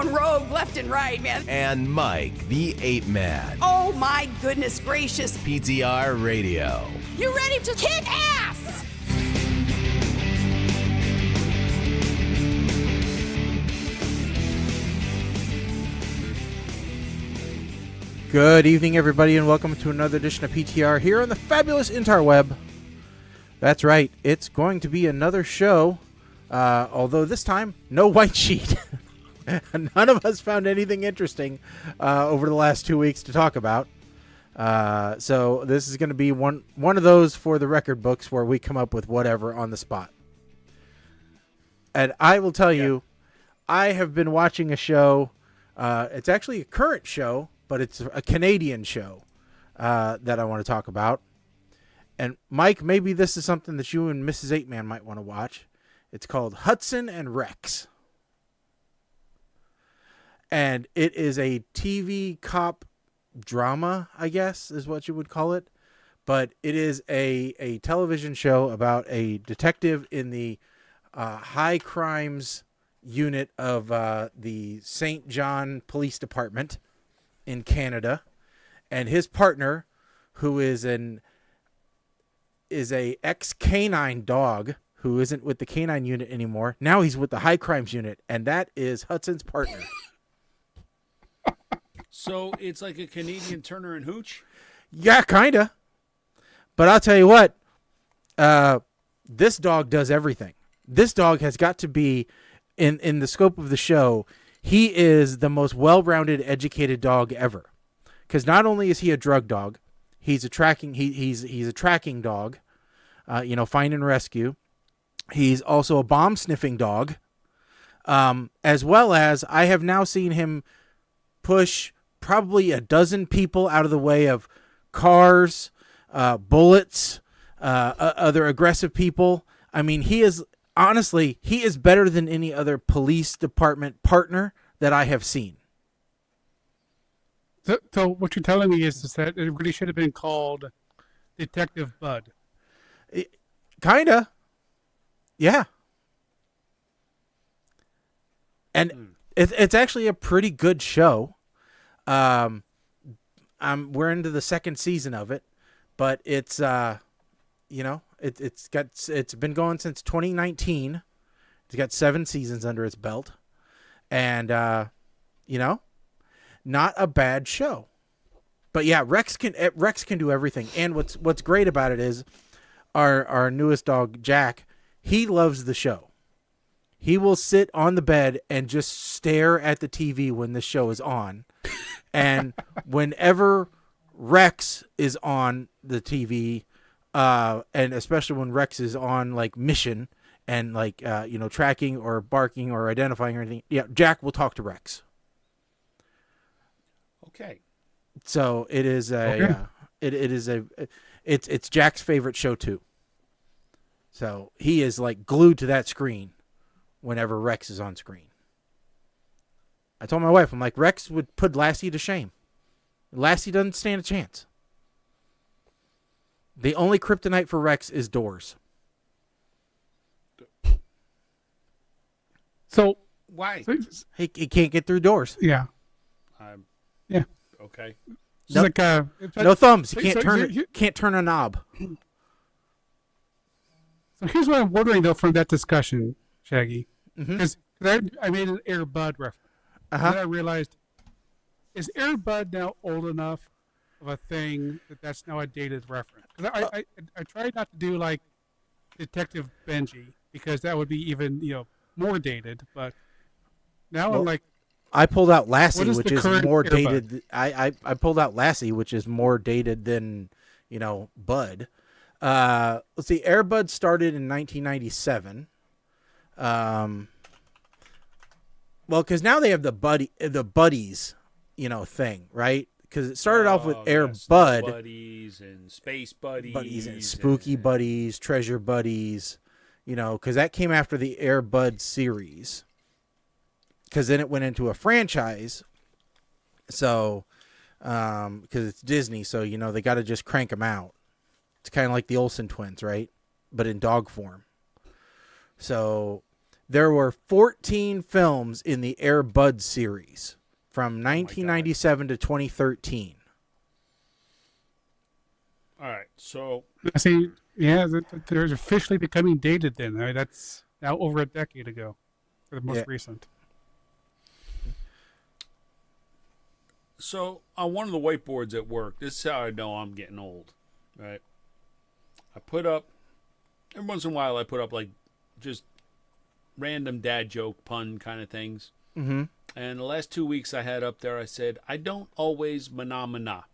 going rogue left and right, man. And Mike, the Ape Man. Oh, my goodness gracious. PTR Radio. You ready to kick ass? Good evening, everybody, and welcome to another edition of PTR here on the fabulous interweb. That's right, it's going to be another show, although this time, no white sheet. None of us found anything interesting over the last 2 weeks to talk about. So this is going to be one of those for the record books where we come up with whatever on the spot. And I will tell you, I have been watching a show. It's actually a current show, but it's a Canadian show that I want to talk about. And Mike, maybe this is something that you and Mrs. 8-Man might want to watch. It's called Hudson and Rex. And it is a TV cop drama, I guess, is what you would call it. But it is a television show about a detective in the high crimes unit of the St. John Police Department in Canada, and his partner, who is a ex-canine dog who isn't with the canine unit anymore. Now he's with the high crimes unit, and that is Hudson's partner. So it's like a Canadian Turner and Hooch? Yeah, kinda. But I'll tell you what, this dog does everything. This dog has got to be, in the scope of the show, he is the most well-rounded, educated dog ever. Because not only is he a drug dog, he's a tracking dog, find and rescue. He's also a bomb-sniffing dog, as well as I have now seen him push probably a dozen people out of the way of cars, bullets, other aggressive people. I mean, he is better than any other police department partner that I have seen. So what you're telling me is that it really should have been called Detective Bud. Kinda. Yeah. And it's actually a pretty good show. We're into the second season of it, but it's it's been going since 2019. It's got 7 seasons under its belt, and not a bad show. But yeah, Rex can do everything. And what's great about it is our newest dog Jack. He loves the show. He will sit on the bed and just stare at the TV when the show is on. And whenever Rex is on the TV, and especially when Rex is on like mission and like tracking or barking or identifying or anything, Jack will talk to Rex. Okay. So it is it's Jack's favorite show too. So he is like glued to that screen whenever Rex is on screen. I told my wife, I'm like, Rex would put Lassie to shame. Lassie doesn't stand a chance. The only kryptonite for Rex is doors. So why? He can't get through doors. Yeah. Yeah. Okay. No, like, no thumbs. He can't turn a knob. So here's what I'm wondering though from that discussion, Shaggy, Mm-hmm. because I made an Air Bud reference. And then I realized, is Air Bud now old enough of a thing that's now a dated reference? Because I tried not to do like Detective Benji because that would be even more dated. But now I'm like, I pulled out Lassie, which is more Air dated. I pulled out Lassie, which is more dated than Bud. Let's see. Air Bud started in 1997. Well, because now they have the buddies, thing, right? Because it started off with Air Bud, buddies and space buddies and spooky buddies, treasure buddies, because that came after the Air Bud series. Because then it went into a franchise. So, because it's Disney, so they got to just crank them out. It's kind of like the Olsen twins, right? But in dog form. So there were 14 films in the Air Bud series from 1997 to 2013. All right, so I see. Yeah, they're officially becoming dated. Then that's now over a decade ago, for the most recent. So on one of the whiteboards at work, this is how I know I'm getting old, right? I put up, every once in a while I put up like just random dad joke pun kind of things. Mm-hmm. And the last 2 weeks I had up there, I said, I don't always mana.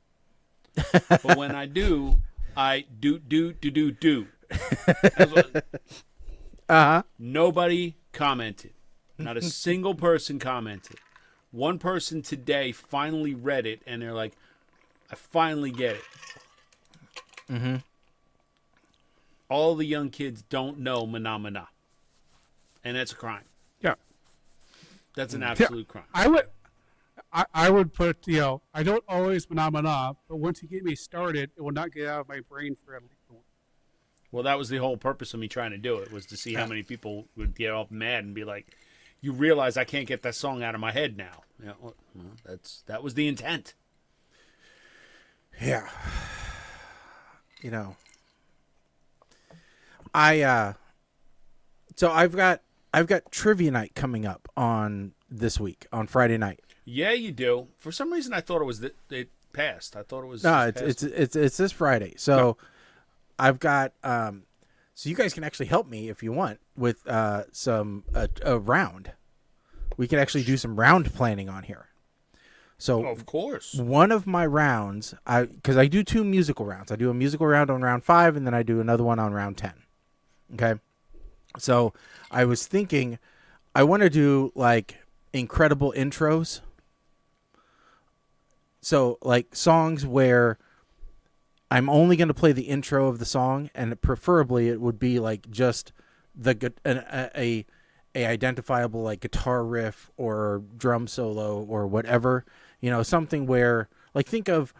But when I do, I do. Uh-huh. Nobody commented. Not a single person commented. One person today finally read it, and they're like, I finally get it. Mm-hmm. All the young kids don't know mana. And that's a crime. Yeah. That's an absolute crime. I would put, I don't always mana, but once you get me started, it will not get out of my brain for at least a week. Well, that was the whole purpose of me trying to do it, was to see how many people would get all mad and be like, you realize I can't get that song out of my head now. Yeah, well, that was the intent. Yeah. So I've got trivia night coming up on this week on Friday night. Yeah, you do. For some reason, I thought it passed. I thought it was. No, it's this Friday. So I've got so you guys can actually help me if you want with some a round. We can actually do some round planning on here. So of course, one of my rounds, because I do 2 musical rounds. I do a musical round on round 5, and then I do another one on round 10. Okay, so I was thinking, I want to do like incredible intros. So like songs where I'm only going to play the intro of the song, and preferably it would be like just a identifiable like guitar riff or drum solo or whatever, something where, like, think of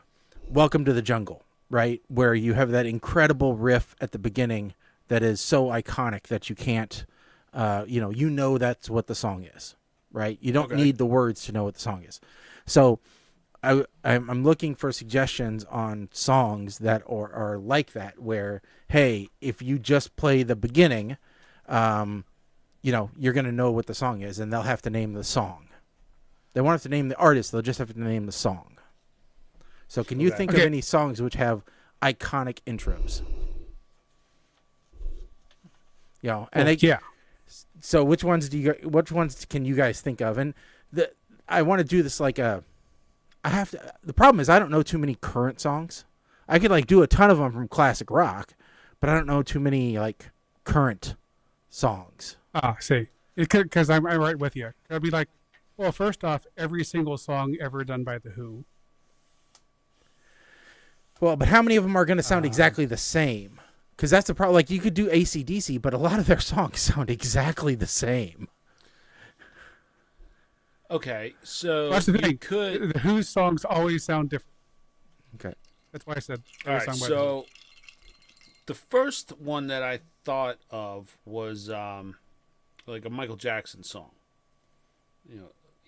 Welcome to the Jungle, right? Where you have that incredible riff at the beginning that is so iconic that you can't, that's what the song is, right? You don't need the words to know what the song is. So I'm looking for suggestions on songs that are like that, where, hey, if you just play the beginning, you're going to know what the song is, and they'll have to name the song. They won't have to name the artist. They'll just have to name the song. So can you think of any songs which have iconic intros? So which ones can you guys think of? And I want to do this like the problem is I don't know too many current songs. I could like do a ton of them from classic rock, but I don't know too many like current songs. See, because I'm right with you. I'd be like, well, first off, every single song ever done by The Who. Well, but how many of them are going to sound exactly the same? Because that's the problem. Like, you could do AC/DC, but a lot of their songs sound exactly the same. Okay, so that's the thing. The Who's songs always sound different. Okay, that's why I said. All right, so the first one that I thought of was like a Michael Jackson song.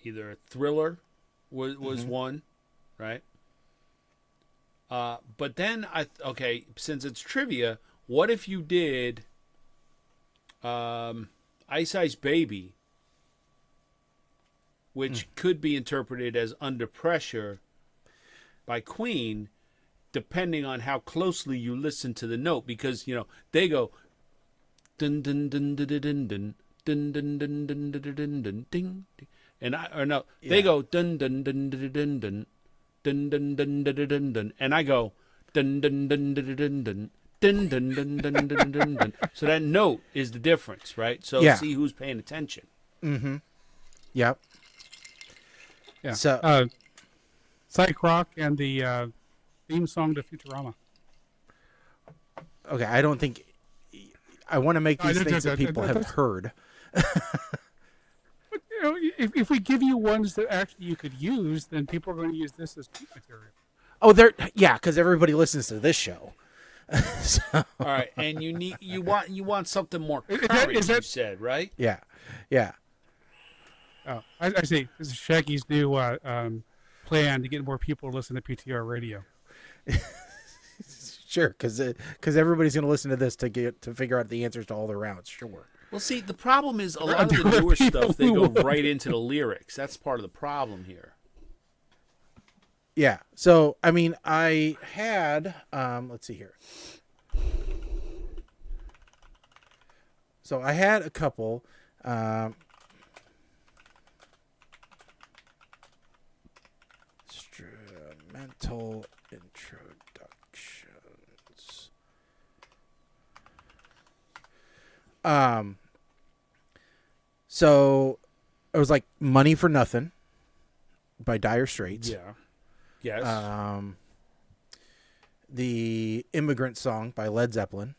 Either Thriller was one, right? But then since it's trivia, what if you did Ice Ice Baby, which could be interpreted as Under Pressure by Queen, depending on how closely you listen to the note, because they go dun dun dun dun dun dun dun dun dun dun dun dun dun ding, they go dun dun dun dun dun dun dun dun dun dun dun dun, and I go dun dun dun dun dun dun dun dun dun dun dun dun dun. So that note is the difference, right? So see who's paying attention. Mm-hmm. Yep. Yeah. So Psych Rock and the theme song to Futurama. Okay, I don't think I want to make these things that people have heard. If we give you ones that actually you could use, then people are going to use this as cheap material. Oh, because everybody listens to this show. So, All right, and you want something more Is current. that- You said, right? yeah. Oh, I see. This is Shaggy's new plan to get more people to listen to PTR Radio. Sure, because everybody's going to listen to this to figure out the answers to all their rounds. Sure. Well, see, the problem is a lot of the newer stuff, they go right into the lyrics. That's part of the problem here. Yeah. So, I mean, I had, let's see here. So I had a couple, instrumental introductions. So it was like Money for Nothing by Dire Straits. Yeah. Yes. The Immigrant Song by Led Zeppelin.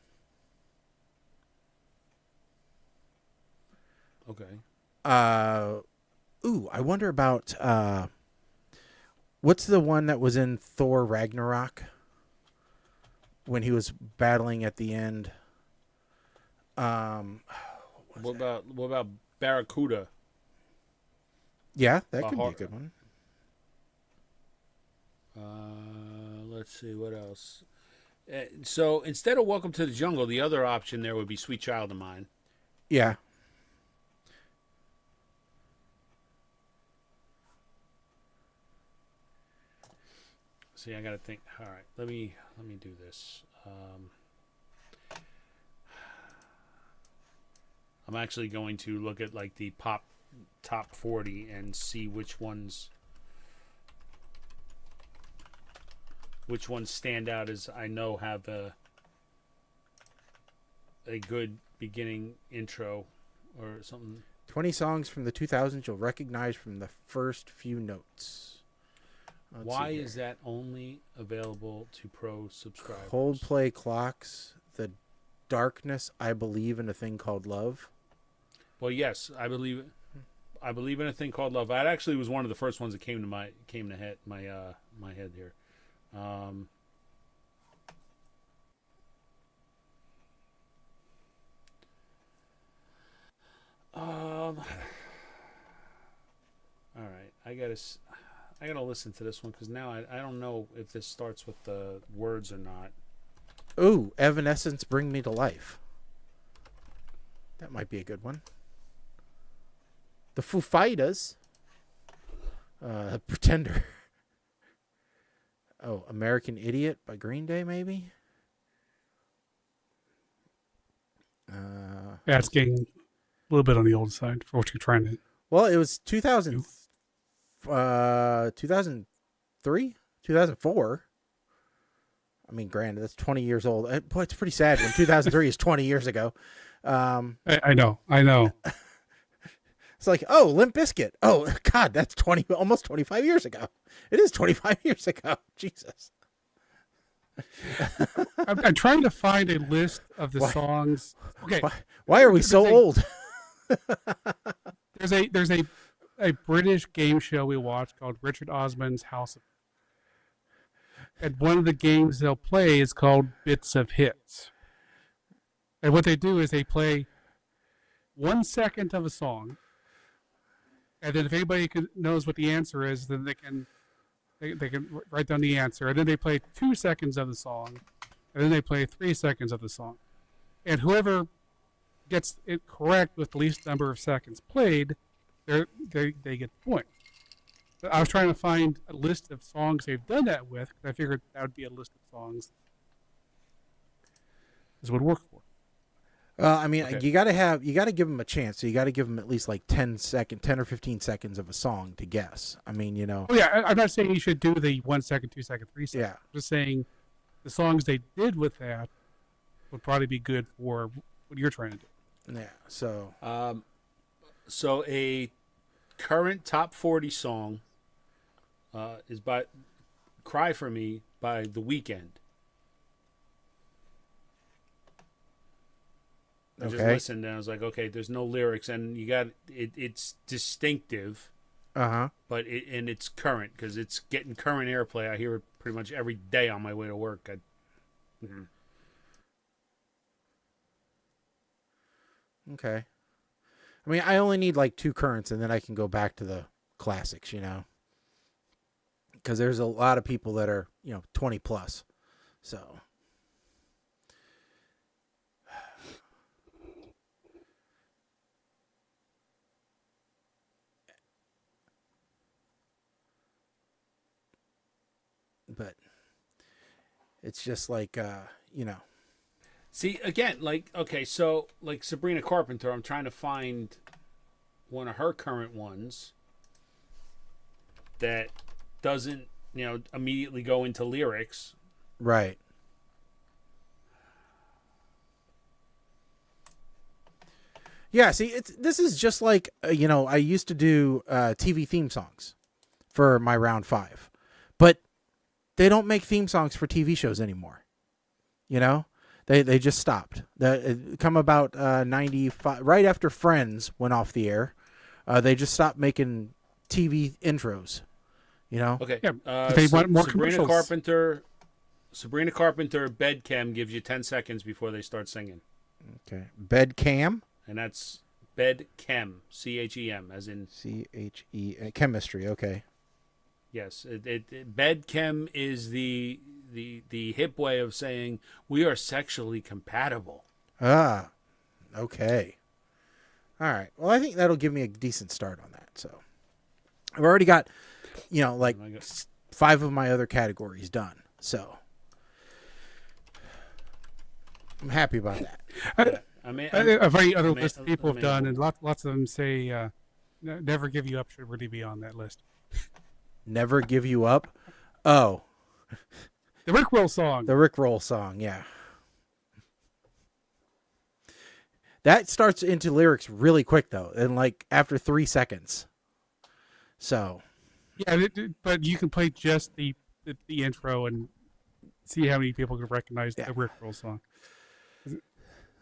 Okay. I wonder about what's the one that was in Thor Ragnarok when he was battling at the end? What about Barracuda? Yeah, that could be a Heart- good one. Let's see what else. So instead of Welcome to the Jungle, the other option there would be Sweet Child of Mine. Yeah. See, I got to think. All right, let me do this. I'm actually going to look at like the pop top 40 and see which ones stand out as I know have a good beginning intro or something. 20 songs from the 2000s you'll recognize from the first few notes. Let's Why see here. is that only available to pro subscribers? Coldplay Clocks, The Darkness, I Believe in a Thing Called Love. Well, yes, I believe in a thing called love. That actually was one of the first ones that came to my head here. All right, I gotta listen to this one because now I don't know if this starts with the words or not. Ooh, Evanescence, Bring Me to Life. That might be a good one. The Foo Fighters. Pretender. Oh, American Idiot by Green Day, maybe? Yeah, it's getting a little bit on the old side for what you're trying to. Well, it was 2000, 2003, 2004. I mean, granted, that's 20 years old. Boy, it's pretty sad when 2003 is 20 years ago. I know. It's like, oh, Limp Bizkit. Oh, God, that's almost 25 years ago. It is 25 years ago. Jesus. I'm trying to find a list of the songs. Okay, Why are we so old? there's a British game show we watch called Richard Osman's House of. And one of the games they'll play is called Bits of Hits. And what they do is they play 1 second of a song, and then if anybody knows what the answer is, then they can write down the answer. And then they play 2 seconds of the song, and then they play 3 seconds of the song. And whoever gets it correct with the least number of seconds played, they get the point. But I was trying to find a list of songs they've done that with, because I figured that would be a list of songs this would work for. I mean, Okay. you got to give them a chance. So you got to give them at least like 10 or 15 seconds of a song to guess. I mean, you know. Oh yeah, I'm not saying you should do the 1 second, 2 second, 3 seconds. Yeah. I'm just saying the songs they did with that would probably be good for what you're trying to do. Yeah. So. So a current top 40 song is by "Cry for Me" by The Weeknd. I just Okay. listened and I was like, okay, there's no lyrics, and you got it. It's distinctive, but it's current because it's getting current airplay. I hear it pretty much every day on my way to work. Okay. I mean, I only need like 2 currents, and then I can go back to the classics, you know. Because there's a lot of people that are, 20 plus. So. But it's just like, See, again, like, okay, so, like Sabrina Carpenter, I'm trying to find one of her current ones that doesn't, immediately go into lyrics. Right. Yeah, see, this is just like, I used to do TV theme songs for my round 5. But they don't make theme songs for TV shows anymore. They just stopped. It come about 95, right after Friends went off the air. They just stopped making TV intros. Okay. Yeah, they want more commercials. Sabrina Carpenter, Bedchem gives you 10 seconds before they start singing. Okay. Bedcam? And that's Bedchem, Chem, as in... C-H-E, chemistry, okay. Yes. Bedchem is the hip way of saying we are sexually compatible. Ah, okay. All right. Well, I think that'll give me a decent start on that. So I've already got, 5 of my other categories done. So I'm happy about that. A very other list of people have done, and lots of them say "Never Give You Up" should really be on that list. Never Give You Up. Oh, the Rickroll song. The Rickroll song, yeah. That starts into lyrics really quick though, and like after 3 seconds. So. Yeah, but you can play just the intro and see how many people can recognize the Rickroll song.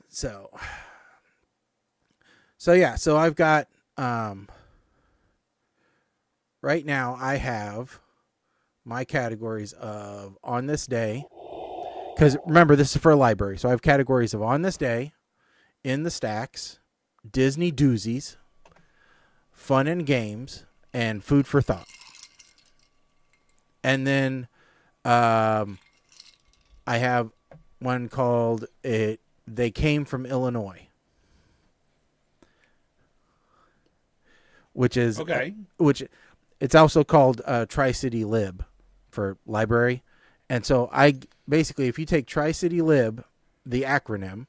So yeah, so I've got right now I have my categories of On This Day, because remember this is for a library, so I have categories of On This Day, In the Stacks, Disney Doozies, Fun and Games, and Food for Thought. And then I have one called They Came from Illinois, which is okay. Which it's also called Tri-City Lib for library. And so I basically, if you take Tri-City Lib, the acronym,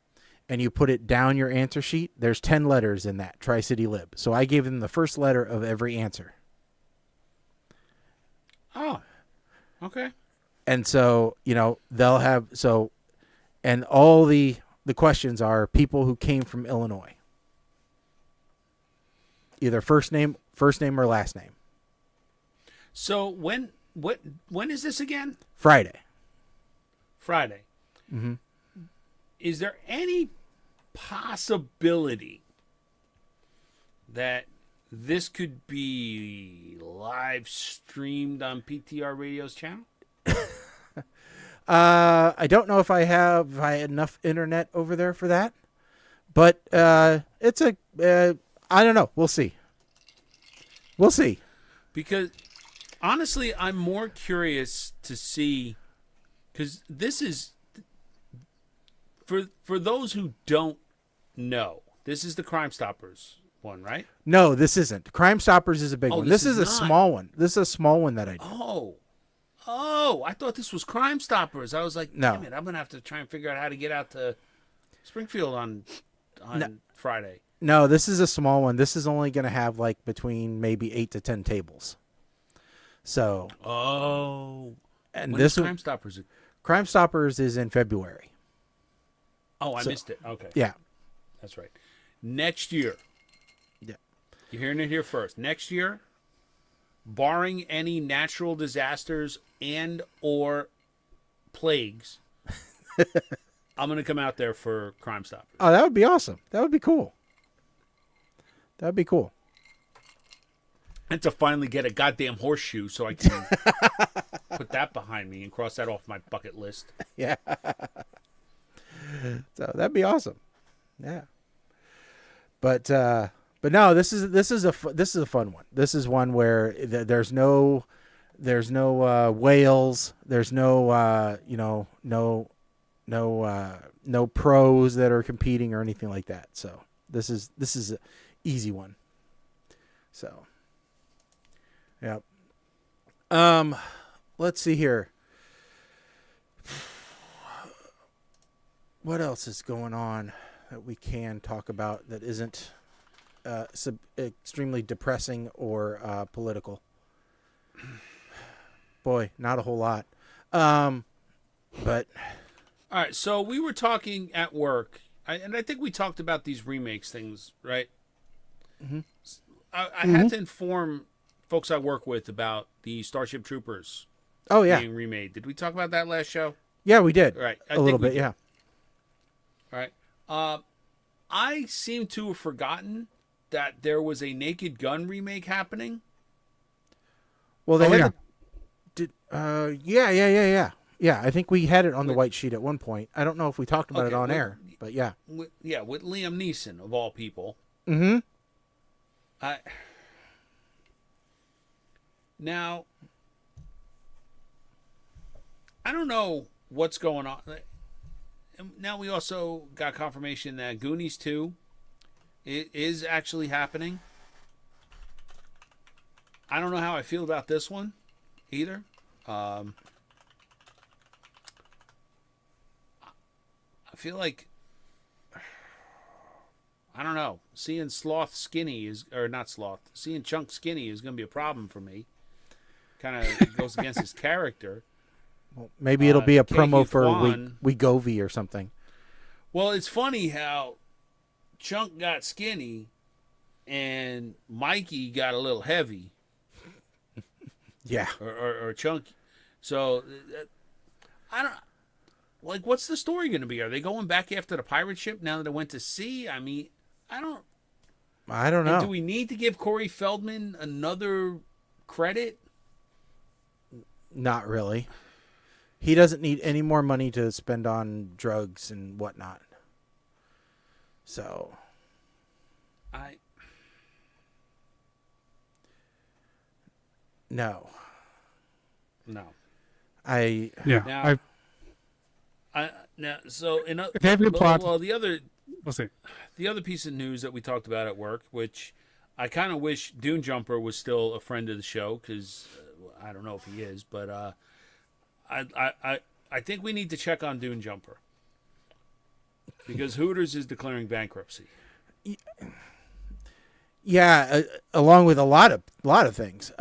and you put it down your answer sheet, there's 10 letters in that Tri-City Lib. So I gave them the first letter of every answer. Oh, okay. And so, they'll have, and all the questions are people who came from Illinois. Either first name or last name. So when is this again? Friday. Mm-hmm. Is there any possibility that this could be live streamed on PTR Radio's channel? I don't know if I had enough internet over there for that, but it's I don't know. We'll see. Because honestly, I'm more curious to see, because this is for those who don't know, this is the Crime Stoppers one, right? No, this isn't. Crime Stoppers is a big one. This is a not. small one. This is a small one that I did. Oh, I thought this was Crime Stoppers. I was like, no. Damn it, I'm going to have to try and figure out how to get out to Springfield on Friday. No, this is a small one. This is only going to have like between maybe 8 to 10 tables. So. Oh. And when this is Crime Stoppers? Crime Stoppers is in February. Oh, I missed it. Okay. Yeah. That's right. Next year. Yeah. You're hearing it here first. Next year, barring any natural disasters and or plagues, I'm going to come out there for Crime Stoppers. Oh, that would be awesome. That would be cool. That'd be cool. And to finally get a goddamn horseshoe so I can put that behind me and cross that off my bucket list. Yeah. So that'd be awesome. Yeah. no, this is a fun one. This is one where there's no whales. There's no no pros that are competing or anything like that. So this is an easy one. So, yeah. Let's see here. What else is going on that we can talk about that isn't extremely depressing or political? Boy, not a whole lot. But all right, so we were talking at work, and I think we talked about these remakes things, right? Mm-hmm. I had to inform folks I work with about the Starship Troopers being remade. Did we talk about that last show? Yeah, we did. Right. A little bit, yeah. All right. I seem to have forgotten that there was a Naked Gun remake happening. Well, they had yeah. Yeah, I think we had it on the white sheet at one point. I don't know if we talked about it on air, but yeah. With Liam Neeson, of all people. Mm-hmm. Now, I don't know what's going on. Now we also got confirmation that Goonies 2 is actually happening. I don't know how I feel about this one either. I feel like, I don't know, seeing Chunk skinny is going to be a problem for me. Kind of goes against his character. Well, maybe it'll be a promo for Kwan, Wegovy or something. Well, it's funny how Chunk got skinny and Mikey got a little heavy. Yeah. Or chunky. So, I don't... Like, what's the story going to be? Are they going back after the pirate ship now that it went to sea? I mean, I don't know. And do we need to give Corey Feldman another credit? Not really. He doesn't need any more money to spend on drugs and whatnot. So, no. Now, so they have a good plot. Well, we'll see. The other piece of news that we talked about at work, which I kind of wish Dune Jumper was still a friend of the show, because I don't know if he is, but I think we need to check on Dune Jumper because Hooters is declaring bankruptcy. Yeah, along with a lot of things.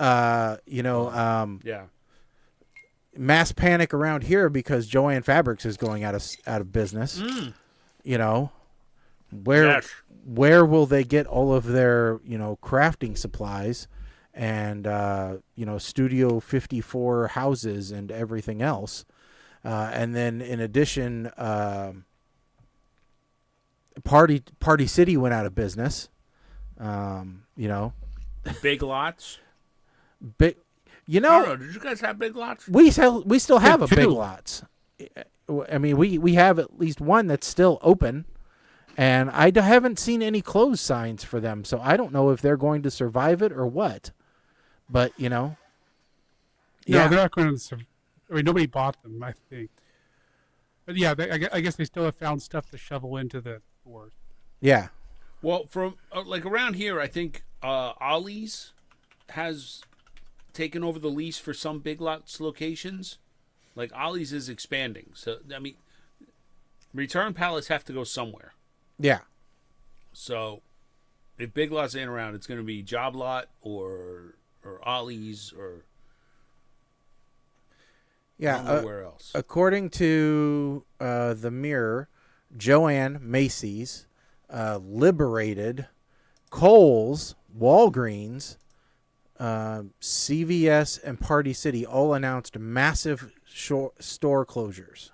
Mass panic around here because Joann Fabrics is going out of business. Where will they get all of their crafting supplies and Studio 54 houses and everything else? And then in addition, Party City went out of business. Big Lots. Big. I don't know, did you guys have Big Lots? We still have a Big Lots. I mean, we have at least one that's still open, and I haven't seen any closed signs for them, so I don't know if they're going to survive it or what. But no, they're not going to survive. I mean, nobody bought them, I think. But yeah, I guess they still have found stuff to shovel into the stores. Yeah. Well, from around here, I think Ollie's has taken over the lease for some Big Lots locations. Like Ollie's is expanding, so I mean, return pallets have to go somewhere. Yeah. So, if Big Lots ain't around, it's going to be Job Lot or Ollie's or where else. According to the Mirror, Joann, Macy's, Liberated, Kohl's, Walgreens, CVS, and Party City all announced massive store closures,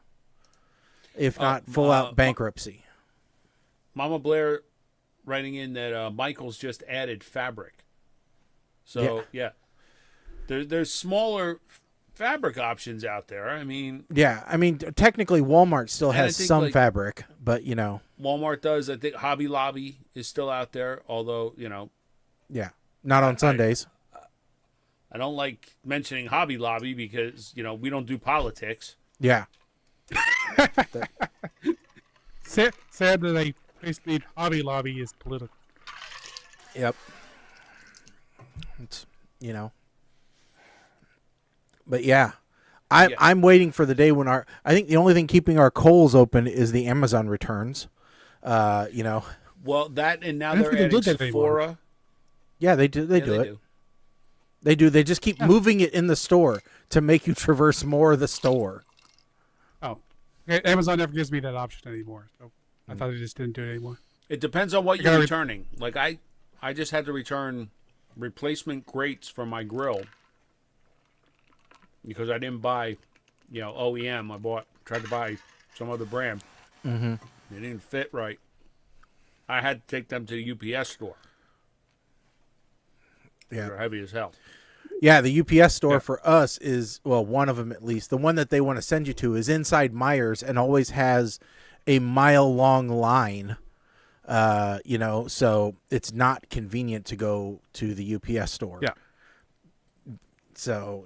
if not full-out bankruptcy. Mama Blair writing in that Michael's just added Fabric. So, yeah. There's smaller fabric options out there. I mean, Yeah, I mean, technically Walmart still And I has think, some like- fabric, but you know, Walmart does. I think Hobby Lobby is still out there, although, yeah, not on Sundays. I don't like mentioning Hobby Lobby because, we don't do politics. Yeah, Sad that they basically Hobby Lobby is political. yep. It's but yeah. I'm waiting for the day when I think the only thing keeping our Kohl's open is the Amazon returns. Well, that, and now I don't they're think they adding did that anymore. Sephora. Yeah, they do. They Yeah, do they it. They do. They just keep moving it in the store to make you traverse more of the store. Oh, okay. Amazon never gives me that option anymore. So I thought they just didn't do it anymore. It depends on what I you're gotta returning. Like, I just had to return replacement grates for my grill because I didn't buy, OEM. I tried to buy some other brand. Mm-hmm. They didn't fit right. I had to take them to the UPS store. Yeah. They're heavy as hell. Yeah, the UPS store for us is, well, one of them at least. The one that they want to send you to is inside Myers and always has a mile-long line. So it's not convenient to go to the UPS store. Yeah. So,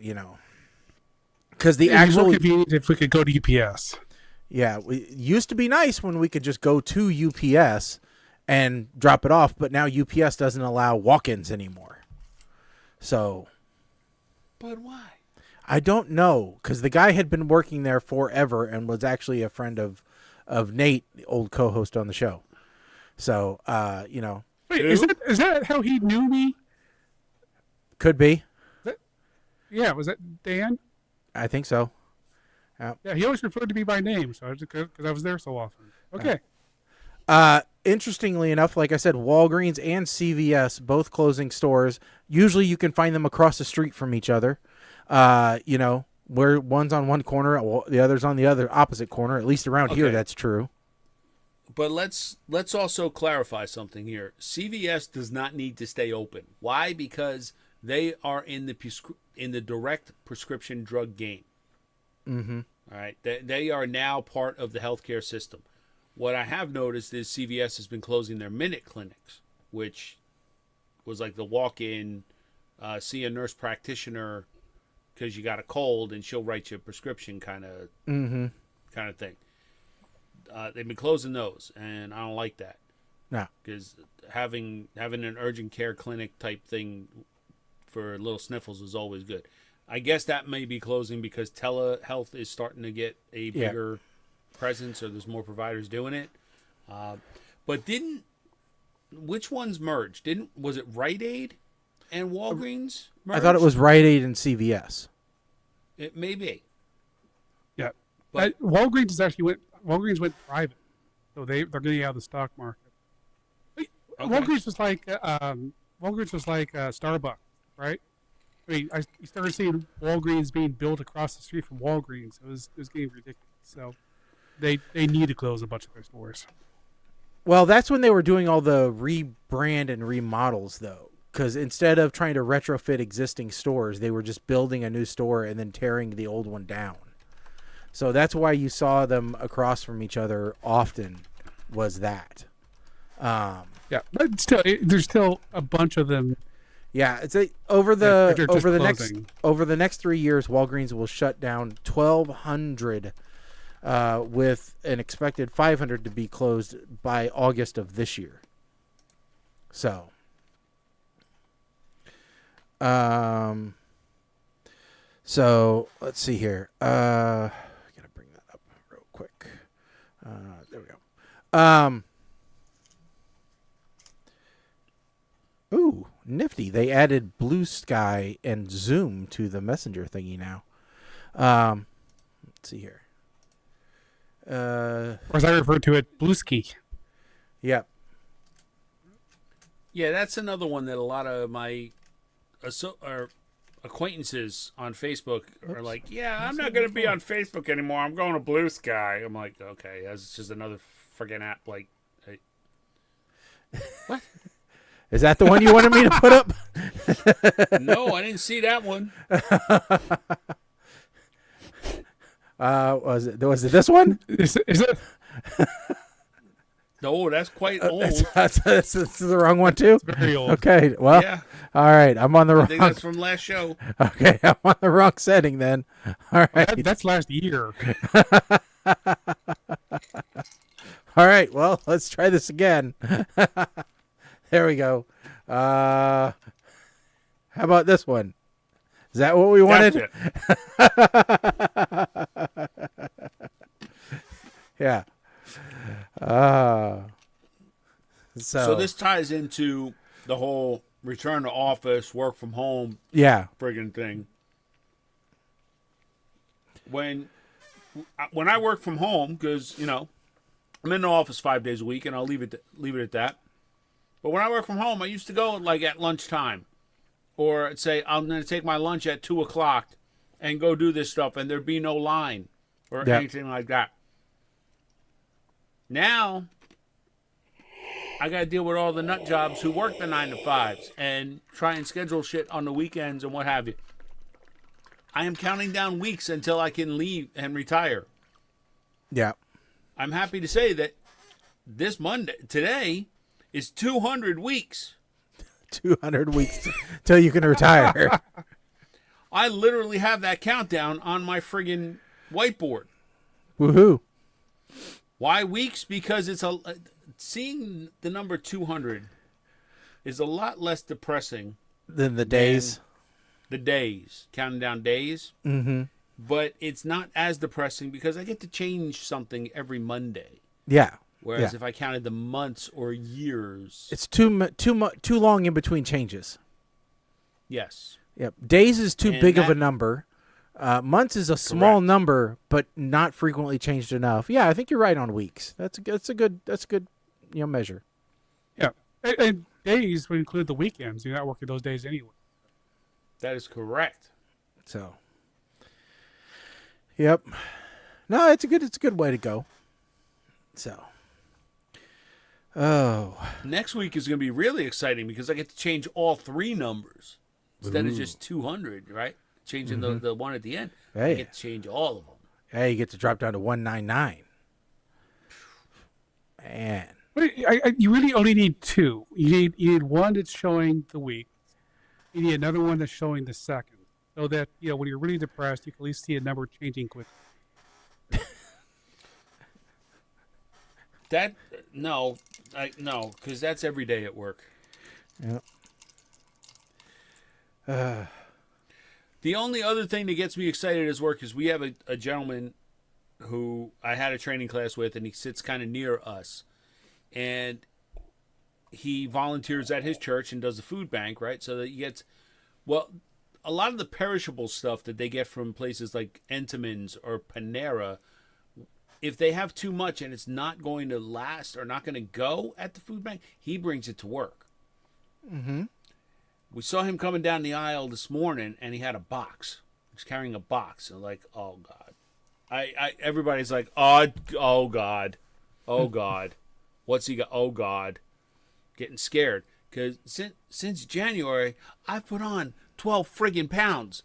because the It'd be more actual, convenient if we could go to UPS. yeah, it used to be nice when we could just go to UPS and drop it off, but now UPS doesn't allow walk-ins anymore. So But why? I don't know, because the guy had been working there forever and was actually a friend of Nate, the old co-host on the show. So, Wait, is that how he knew me? could be. Yeah, was that Dan? I think so. Yeah, he always referred to me by name, so because I was there so often. Okay. Interestingly enough, like I said, Walgreens and CVS both closing stores. Usually you can find them across the street from each other. Where one's on one corner, the other's on the other opposite corner. At least around here, Okay. that's true. But let's also clarify something here. CVS does not need to stay open. Why? Because they are in the direct prescription drug game. Mm-hmm. All right, they are now part of the healthcare system. What I have noticed is CVS has been closing their minute clinics, which was like the walk-in, see a nurse practitioner because you got a cold and she'll write you a prescription kind of thing. They've been closing those, and I don't like that. No. Because having an urgent care clinic type thing for little sniffles is always good. I guess that may be closing because telehealth is starting to get a bigger presence, or there's more providers doing it. But which ones merged? Was it Rite Aid and Walgreens merged? I thought it was Rite Aid and CVS. It may be. Yeah. But- Walgreens went private, so they're getting out of the stock market. Walgreens was like Starbucks, right? I mean, you started seeing Walgreens being built across the street from Walgreens. It was getting ridiculous. So they need to close a bunch of their stores. Well, that's when they were doing all the rebrand and remodels, though. Because instead of trying to retrofit existing stores, they were just building a new store and then tearing the old one down. So that's why you saw them across from each other often, was that. Yeah, but still, there's still a bunch of them. Yeah, it's over they're just closing. the next 3 years, Walgreens will shut down 1,200, with an expected 500 to be closed by August of this year. So, let's see here. I gotta bring that up real quick. There we go. Ooh, nifty. They added Blue Sky and Zoom to the Messenger thingy now. Let's see here. Or as I refer to it, Blueski. Yep. Yeah, that's another one that a lot of my acquaintances on Facebook are like, yeah, I'm not going to be on Facebook anymore. I'm going to Blue Sky. I'm like, okay, that's just another friggin' app. Like, hey. What? Is that the one you wanted me to put up? No, I didn't see that one. Was it this one? Is it? No, that's quite old. That's the wrong one too. Very old. Okay, well, Yeah. all right. I'm on the I wrong. think that's from last show. Okay, I'm on the wrong setting then. All right, That's last year. all right. Well, let's try this again. There we go. How about this one? Is that what we wanted? That's it. Yeah. So this ties into the whole return to office, work from home yeah. friggin' thing. When I work from home, because I'm in the office 5 days a week, and I'll leave it at that. But when I work from home, I used to go like at lunchtime, or I'd say I'm going to take my lunch at 2:00 and go do this stuff, and there'd be no line or Yeah. anything like that. Now, I got to deal with all the nut jobs who work the 9 to 5s and try and schedule shit on the weekends and what have you. I am counting down weeks until I can leave and retire. Yeah. I'm happy to say that today, is 200 weeks. 200 weeks till you can retire. I literally have that countdown on my friggin' whiteboard. Woohoo. Why weeks? Because seeing the number 200 is a lot less depressing. Then the days. The days, counting down days. Mm-hmm. But it's not as depressing because I get to change something every Monday. Yeah. Whereas Yeah. if I counted the months or years, It's too long in between changes. yes. Yep. Days is too And big of a that- number. Months is a small Correct. number, but not frequently changed enough. Yeah, I think you're right on weeks. That's a good measure. Yeah. And days would include the weekends. You're not working those days anyway. That is correct. So. Yep. No, it's a good way to go. So. Oh. Next week is going to be really exciting because I get to change all three numbers instead of just 200, right? Changing the one at the end. I Hey. get to change all of them. Hey, you get to drop down to 199. Man. But you really only need two. You need one that's showing the week. You need another one that's showing the second. So that, when you're really depressed, you can at least see a number changing quickly. No, because that's every day at work. Yep. The only other thing that gets me excited at work is we have a gentleman who I had a training class with, and he sits kind of near us. And he volunteers at his church and does the food bank, right? So that he gets, a lot of the perishable stuff that they get from places like Entenmann's or Panera, if they have too much and it's not going to last or not going to go at the food bank, he brings it to work. Mm-hmm. We saw him coming down the aisle this morning, and he had a box. He was carrying a box, and like, oh God, everybody's like, oh God, oh God, what's he got? Oh God, getting scared because since January, I've put on 12 friggin' pounds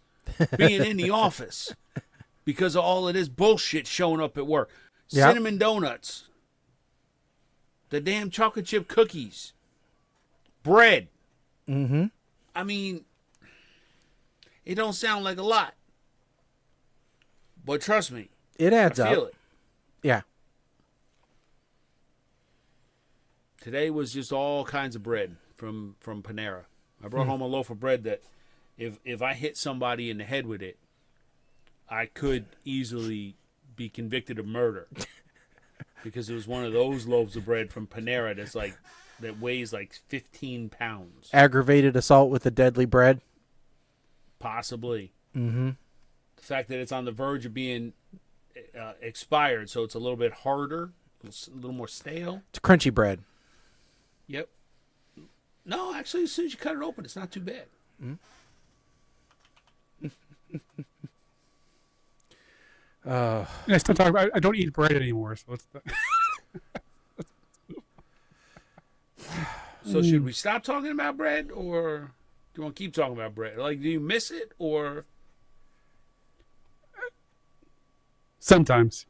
being in the office because of all of this bullshit showing up at work. Yep. Cinnamon donuts, the damn chocolate chip cookies, bread. Mm-hmm. I mean, it don't sound like a lot, but trust me, It adds I feel up. it. Yeah. Today was just all kinds of bread from Panera. I brought home a loaf of bread that if I hit somebody in the head with it, I could easily be convicted of murder because it was one of those loaves of bread from Panera that weighs like 15 pounds. Aggravated assault with a deadly bread. Possibly. Mm-hmm. The fact that it's on the verge of being expired, so it's a little bit harder, a little more stale. It's crunchy bread. Yep. No, actually, as soon as you cut it open, it's not too bad. And I still talk about. I don't eat bread anymore, so it's. So should we stop talking about bread, or do you want to keep talking about bread? Like, do you miss it, or Sometimes.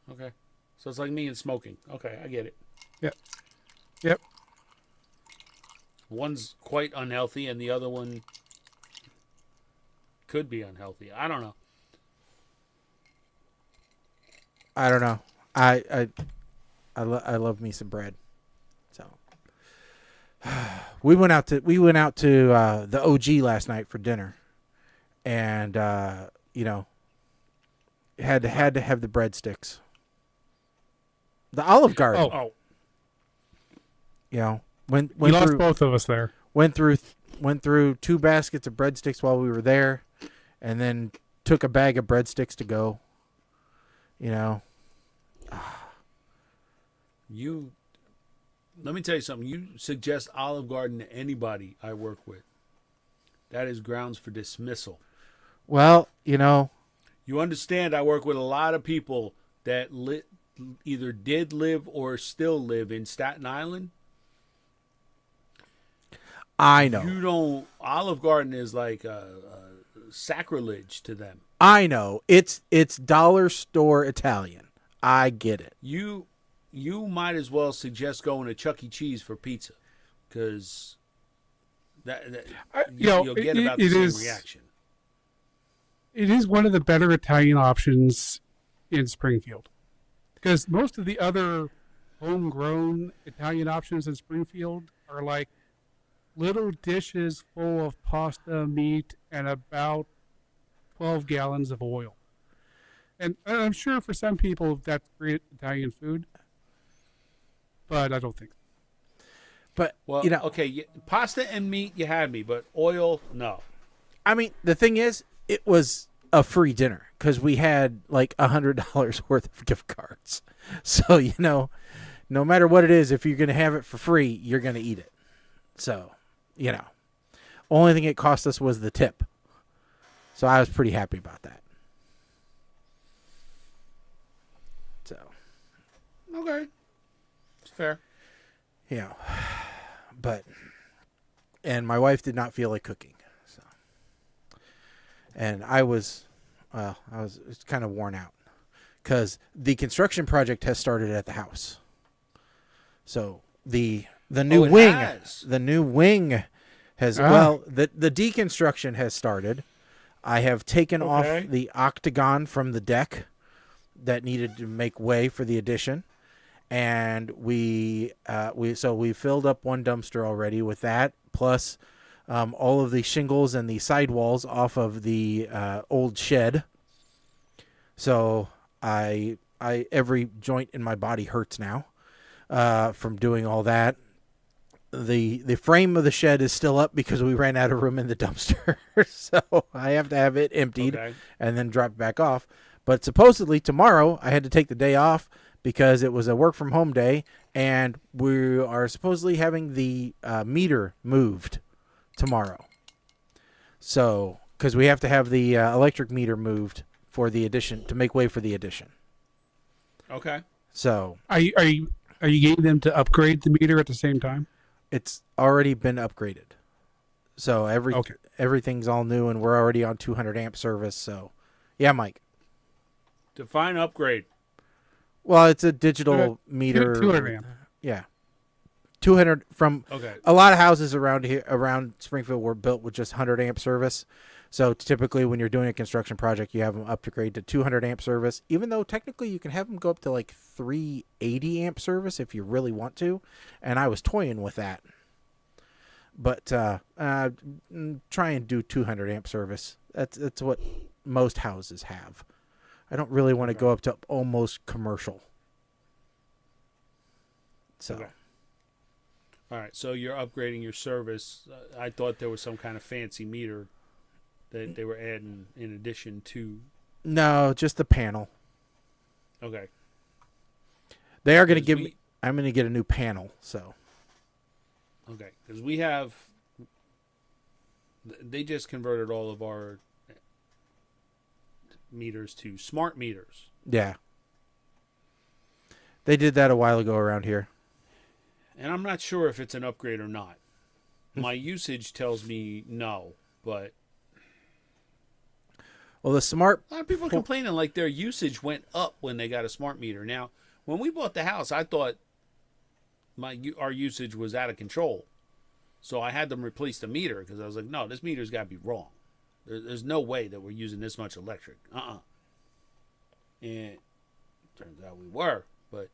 Okay. So it's like me and smoking. Okay, I get it. Yep. One's quite unhealthy, and the other one could be unhealthy. I don't know. I don't know. I love me some bread. So we went out to the OG last night for dinner, and you know, had to have the breadsticks. The Olive Garden. Oh. You know, went We lost through both of us there. went through 2 baskets of breadsticks while we were there, and then took a bag of breadsticks to go. You know, Let me tell you something. You suggest Olive Garden to anybody I work with, that is grounds for dismissal. well, you know, You understand I work with a lot of people that either did live or still live in Staten Island. I know. You don't. Olive Garden is like a sacrilege to them. I know. It's dollar store Italian. I get it. You might as well suggest going to Chuck E. Cheese for pizza, because you'll get about the same reaction. It is one of the better Italian options in Springfield, because most of the other homegrown Italian options in Springfield are like little dishes full of pasta, meat, and about 12 gallons of oil. And I'm sure for some people that's great Italian food, but I don't think so. But Well, you know, okay, pasta and meat, you had me, but oil, no. I mean, the thing is, it was a free dinner because we had like $100 worth of gift cards. So, you know, no matter what it is, if you're going to have it for free, you're going to eat it. So, you know, only thing it cost us was the tip. So I was pretty happy about that. So, Okay. It's fair. you know, but, and my wife did not feel like cooking. So, and I was kind of worn out because the construction project has started at the house. So the new it wing, has? the new wing has, well, the deconstruction has started. I have taken off Okay. the octagon from the deck that needed to make way for the addition. And we filled up one dumpster already with that, plus all of the shingles and the sidewalls off of the old shed. So I every joint in my body hurts now from doing all that. The frame of the shed is still up because we ran out of room in the dumpster, so I have to have it emptied and then dropped back off. But supposedly tomorrow I had to take the day off because it was a work from home day, and we are supposedly having the meter moved tomorrow. So, because we have to have the electric meter moved for the addition to make way for the addition. Okay. So, Are you getting them to upgrade the meter at the same time? it's already been upgraded. So Okay. everything's all new, and we're already on 200 amp service. So, yeah, Mike. Define upgrade. Well, it's a digital meter. 200 amp. Yeah. 200 from Okay. a lot of houses around Springfield were built with just 100 amp service. So typically when you're doing a construction project, you have them upgrade to 200 amp service, even though technically you can have them go up to like 380 amp service if you really want to. And I was toying with that. But try and do 200 amp service. That's what most houses have. I don't really want to go up to almost commercial. So. Okay. All right. So you're upgrading your service. I thought there was some kind of fancy meter that they were adding in addition to. No, just the panel. Okay. They are going to Because give me. I'm going to get a new panel. So. Okay. Because we have. They just converted all of our meters to smart meters. Yeah. They did that a while ago around here. And I'm not sure if it's an upgrade or not. My usage tells me no, but Well, the smart. A lot of people are complaining like their usage went up when they got a smart meter. Now, when we bought the house, I thought our usage was out of control. So I had them replace the meter because I was like, no, this meter's got to be wrong. There's no way that we're using this much electric. And turns out we were. But,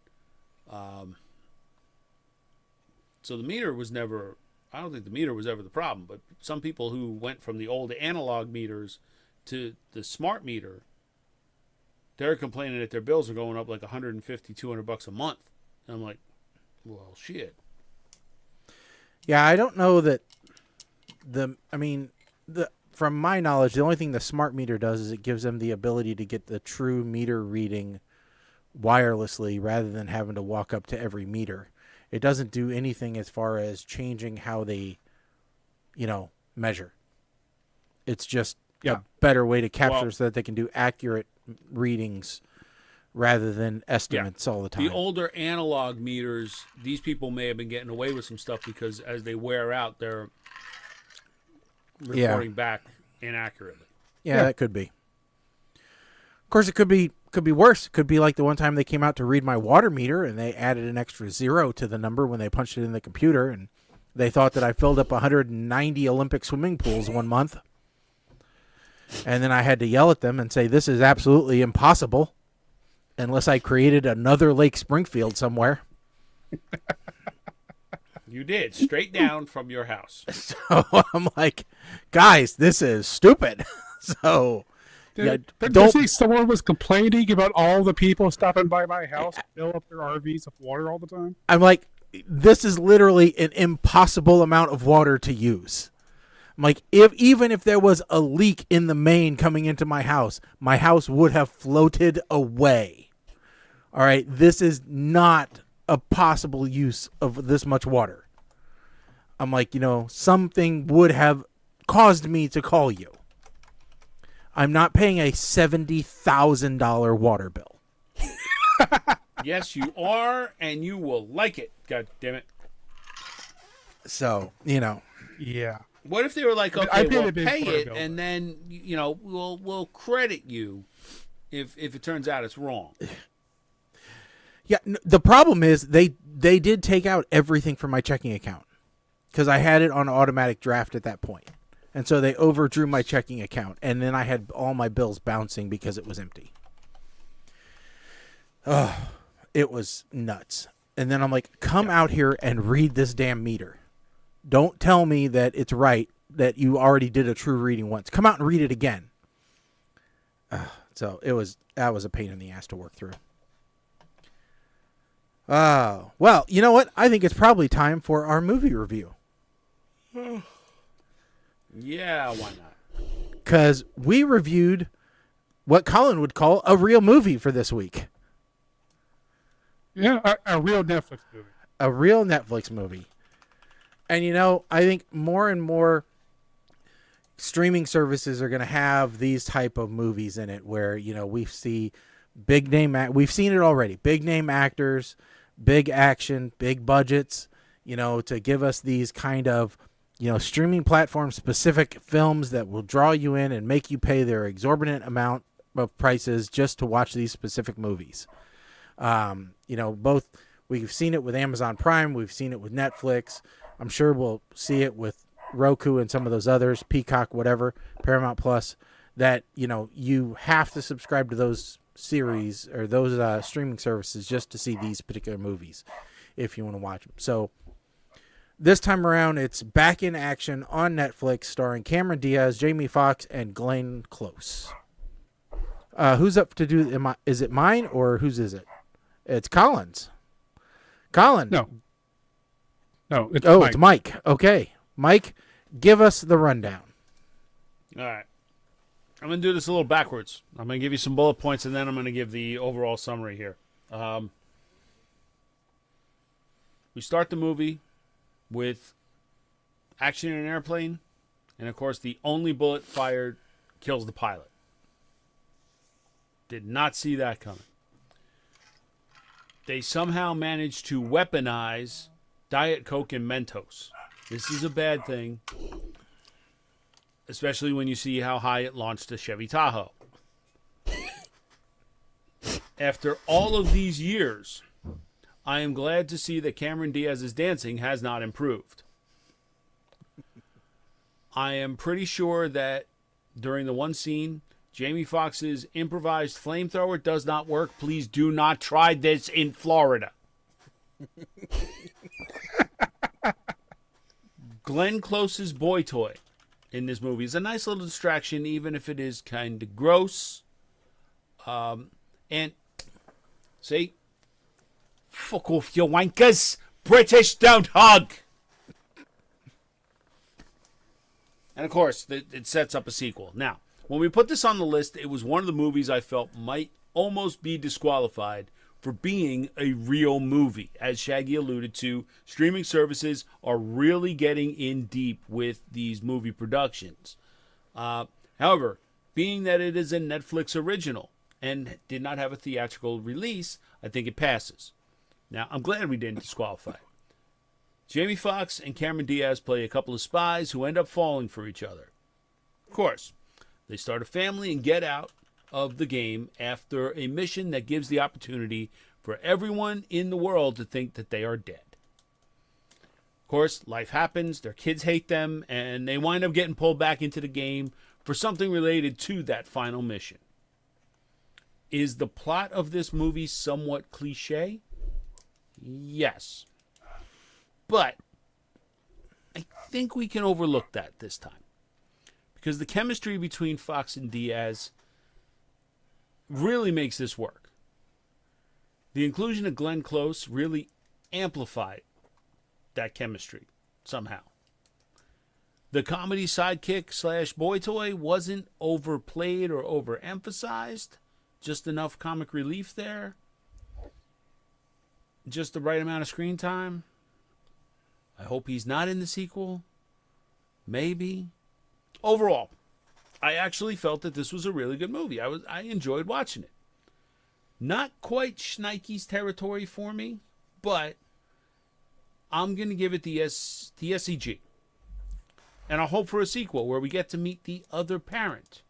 so the meter was never, I don't think the meter was ever the problem. But some people who went from the old analog meters to the smart meter, they're complaining that their bills are going up like $150, $200 a month. And I'm like, well, shit. Yeah, I don't know that from my knowledge, the only thing the smart meter does is it gives them the ability to get the true meter reading wirelessly rather than having to walk up to every meter. It doesn't do anything as far as changing how they, measure. It's just a better way to capture so that they can do accurate readings rather than estimates all the time. The older analog meters, these people may have been getting away with some stuff because as they wear out, they're reporting back inaccurately. Yeah, that could be. Of course, it could be worse. It could be like the one time they came out to read my water meter and they added an extra 0 to the number when they punched it in the computer, and they thought that I filled up 190 Olympic swimming pools one month. And then I had to yell at them and say, this is absolutely impossible unless I created another Lake Springfield somewhere. You did, straight down from your house. So I'm like, guys, this is stupid. So Did you see someone was complaining about all the people stopping by my house to fill up their RVs with water all the time? I'm like, this is literally an impossible amount of water to use. I'm like, even if there was a leak in the main coming into my house would have floated away. All right, this is not a possible use of this much water. I'm like, something would have caused me to call you. I'm not paying a $70,000 water bill. Yes, you are, and you will like it. God damn it. So, Yeah. What if they were like, okay, I paid we'll a big pay water it, bill, and then we'll credit you if it turns out it's wrong. Yeah, the problem is they did take out everything from my checking account because I had it on automatic draft at that point. And so they overdrew my checking account, and then I had all my bills bouncing because it was empty. Oh, it was nuts. And then I'm like, come out here and read this damn meter. Don't tell me that it's right, that you already did a true reading once. Come out and read it again. So that was a pain in the ass to work through. Well, you know what? I think it's probably time for our movie review. Yeah, why not? Because we reviewed what Colin would call a real movie for this week. Yeah, a real Netflix movie. A real Netflix movie. And, I think more and more streaming services are going to have these type of movies in it where, we see big name, we've seen it already, big name actors, big action, big budgets, to give us these kind of, streaming platform specific films that will draw you in and make you pay their exorbitant amount of prices just to watch these specific movies. Both we've seen it with Amazon Prime, we've seen it with Netflix. I'm sure we'll see it with Roku and some of those others, Peacock, whatever, Paramount Plus, that, you have to subscribe to those series or those streaming services just to see these particular movies if you want to watch them. So this time around, it's Back in Action on Netflix, starring Cameron Diaz, Jamie Foxx, and Glenn Close. Who's up to do? Is it mine or whose is it? It's Colin's. Colin. No, it's Mike. Mike. It's Mike. Okay, Mike, give us the rundown. All right. I'm going to do this a little backwards. I'm going to give you some bullet points, and then I'm going to give the overall summary here. We start the movie with action in an airplane, and, of course, the only bullet fired kills the pilot. Did not see that coming. They somehow managed to weaponize Diet Coke and Mentos. This is a bad thing, especially when you see how high it launched a Chevy Tahoe. after all of these years, I am glad to see that Cameron Diaz's dancing has not improved. I am pretty sure that during the one scene, Jamie Foxx's improvised flamethrower does not work. Please do not try this in Florida. Glenn Close's boy toy in this movie is a nice little distraction, even if it is kind of gross. And see, fuck off, you wankers. British don't hug. And of course, it sets up a sequel. Now, when we put this on the list, it was one of the movies I felt might almost be disqualified for being a real movie. As Shaggy alluded to, streaming services are really getting in deep with these movie productions. However, being that it is a Netflix original and did not have a theatrical release, I think it passes. Now, I'm glad we didn't disqualify it. Jamie Foxx and Cameron Diaz play a couple of spies who end up falling for each other. Of course, they start a family and get out of the game after a mission that gives the opportunity for everyone in the world to think that they are dead. Of course, life happens, their kids hate them, and they wind up getting pulled back into the game for something related to that final mission. Is the plot of this movie somewhat cliche? Yes. But I think we can overlook that this time. Because the chemistry between Fox and Diaz really makes this work. The inclusion of Glenn Close really amplified that chemistry somehow. The comedy sidekick / boy toy wasn't overplayed or overemphasized. Just enough comic relief there. Just the right amount of screen time. I hope he's not in the sequel. Maybe. Overall, I actually felt that this was a really good movie. I enjoyed watching it. Not quite Schneike's territory for me, but I'm going to give it the SEG. And I'll hope for a sequel where we get to meet the other parent.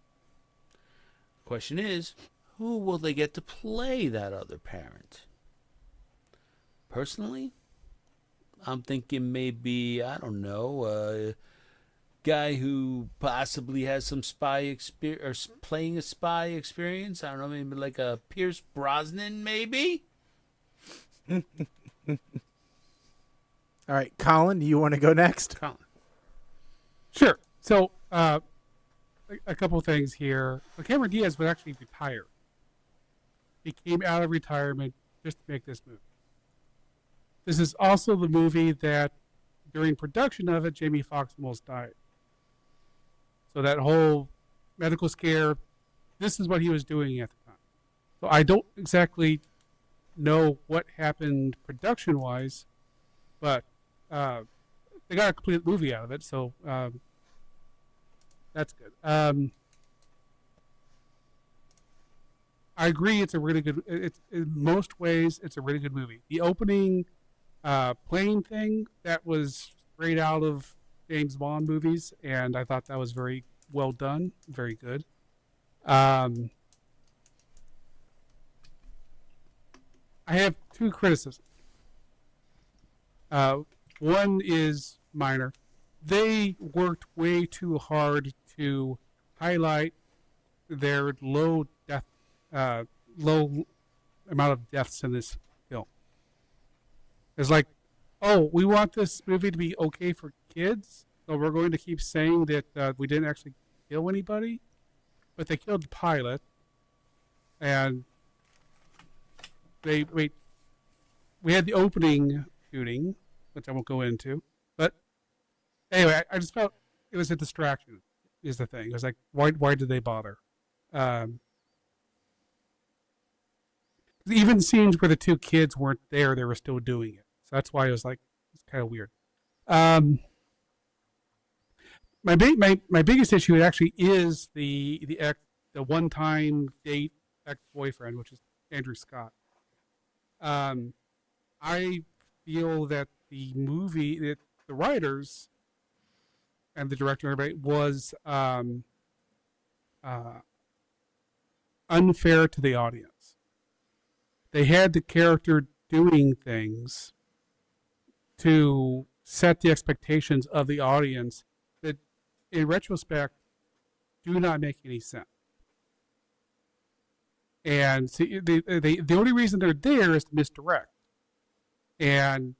The question is, who will they get to play that other parent? Personally, I'm thinking maybe, I don't know, a guy who possibly has some spy experience, or playing a spy experience. I don't know, maybe like a Pierce Brosnan, maybe? All right, Colin, do you want to go next? Colin. Sure. So, a couple things here. Well, Cameron Diaz was actually retired. He came out of retirement just to make this movie. This is also the movie that, during production of it, Jamie Foxx almost died. So that whole medical scare, this is what he was doing at the time. So I don't exactly know what happened production-wise, but they got a complete movie out of it, so that's good. I agree, it's a really good. It's in most ways, it's a really good movie. The opening plane thing, that was straight out of James Bond movies, and I thought that was very well done, very good. I have two criticisms. One is minor. They worked way too hard to highlight their low amount of deaths in this film. It's like, oh, we want this movie to be okay for kids, so we're going to keep saying that we didn't actually kill anybody, but they killed the pilot, and we had the opening shooting, which I won't go into, but anyway, I just felt it was a distraction, is the thing. It was like, why did they bother? Even scenes where the two kids weren't there, they were still doing it. So that's why it was like, it's kind of weird. My biggest issue actually is the one-time date ex-boyfriend, which is Andrew Scott. I feel that the movie, that the writers and the director and everybody was unfair to the audience. they had the character doing things to set the expectations of the audience that, in retrospect, do not make any sense. And see, the only reason they're there is to misdirect. And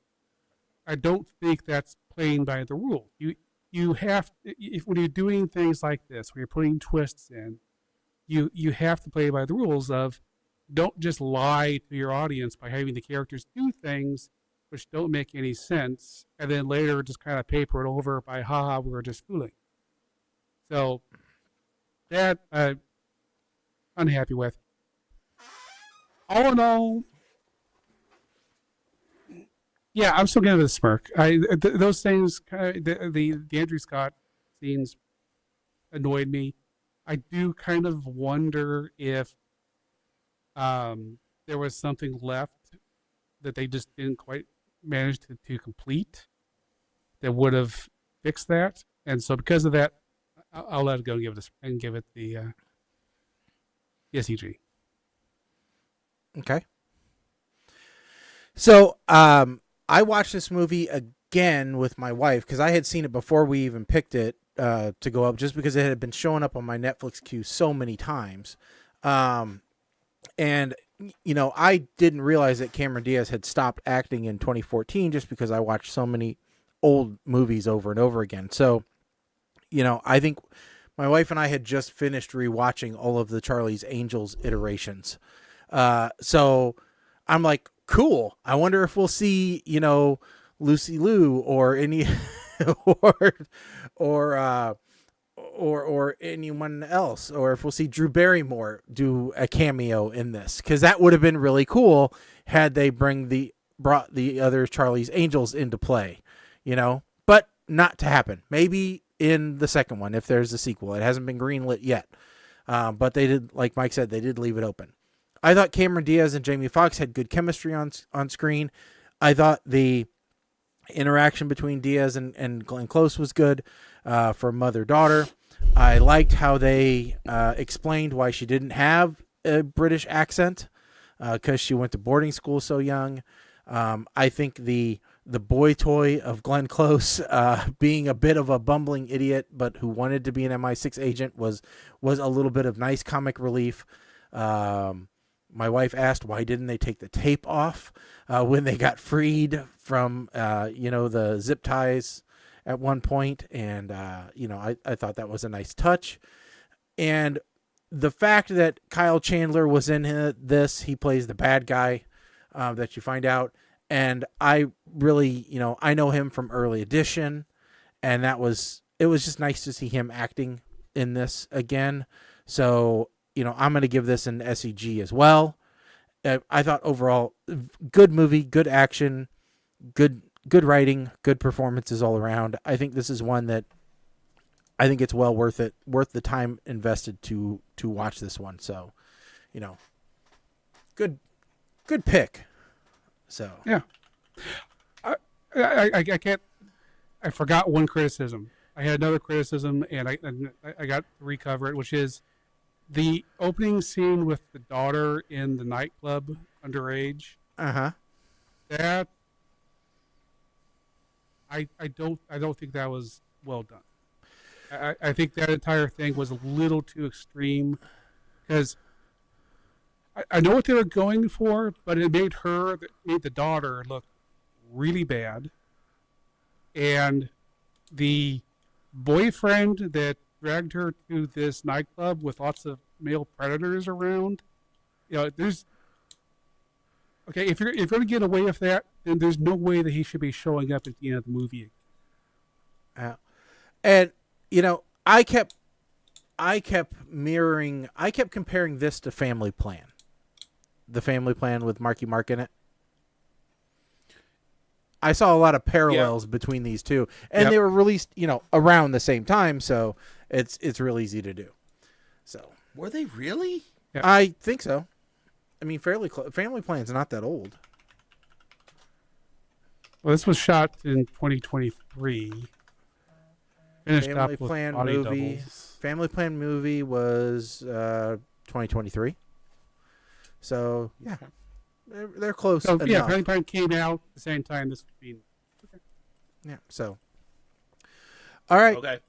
I don't think that's playing by the rules. You have, when you're doing things like this, when you're putting twists in, you have to play by the rules of, don't just lie to your audience by having the characters do things which don't make any sense, and then later just kind of paper it over by, haha, we were just fooling. So that I'm unhappy with. All in all, yeah, I'm still giving it a smirk. Those things, the Andrew Scott scenes annoyed me. I do kind of wonder if there was something left that they just didn't quite manage to complete that would have fixed that. And so because of that, I'll let it go and give it the SEG. Okay. So, I watched this movie again with my wife because I had seen it before we even picked it to go up, just because it had been showing up on my Netflix queue so many times. And, you know, I didn't realize that Cameron Diaz had stopped acting in 2014 just because I watched so many old movies over and over again. So, you know, I think my wife and I had just finished rewatching all of the Charlie's Angels iterations. So I'm like, cool. I wonder if we'll see, you know, Lucy Liu or any, or anyone else, or if we'll see Drew Barrymore do a cameo in this, because that would have been really cool had they brought the other Charlie's Angels into play, you know, but not to happen. Maybe in the second one, if there's a sequel. It hasn't been greenlit yet, but they did, like Mike said, they did leave it open. I thought Cameron Diaz and Jamie Foxx had good chemistry on screen. I thought the interaction between Diaz and Glenn Close was good for mother-daughter. I liked how they explained why she didn't have a British accent because she went to boarding school so young. I think the boy toy of Glenn Close being a bit of a bumbling idiot but who wanted to be an MI6 agent was a little bit of nice comic relief. My wife asked, why didn't they take the tape off when they got freed from, the zip ties at one point? And, I thought that was a nice touch. And the fact that Kyle Chandler was in this, he plays the bad guy that you find out. And I really, I know him from Early Edition. And it was just nice to see him acting in this again. So, I'm going to give this an SEG as well. I thought overall, good movie, good action, good writing, good performances all around. I think this is one that I think it's well worth the time invested to watch this one. So, good pick. So yeah, I can't. I forgot one criticism. I had another criticism, and I got to recover it, which is the opening scene with the daughter in the nightclub, underage. That I don't think that was well done. I think that entire thing was a little too extreme, because I know what they were going for, but it made the daughter look really bad, and the boyfriend that dragged her to this nightclub with lots of male predators around. If you're going to get away with that, then there's no way that he should be showing up at the end of the movie. And I kept comparing this to Family Plan. The Family Plan with Marky Mark in it. I saw a lot of parallels between these two, and they were released, around the same time, so it's real easy to do. So were they really? Yeah. I think so. I mean, Family Plan's not that old. Well, this was shot in 2023. Finished Family up with Plan body movie. doubles. Family Plan movie was 2023. So yeah. They're close So enough. yeah, Prime Prime came out at the same time. This would be Yeah. So. All right. Okay.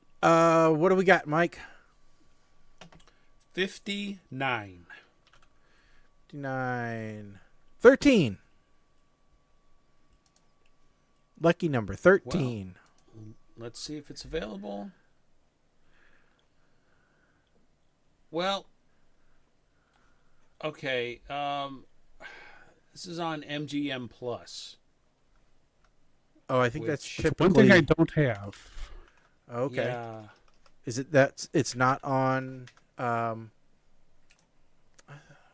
What do we got, Mike? 59. 59. 13. Lucky number 13. Let's see if it's available. Well, okay. This is on MGM Plus. Oh, I think that's Which- typically one thing I don't have. okay. Yeah. Is it that it's not on?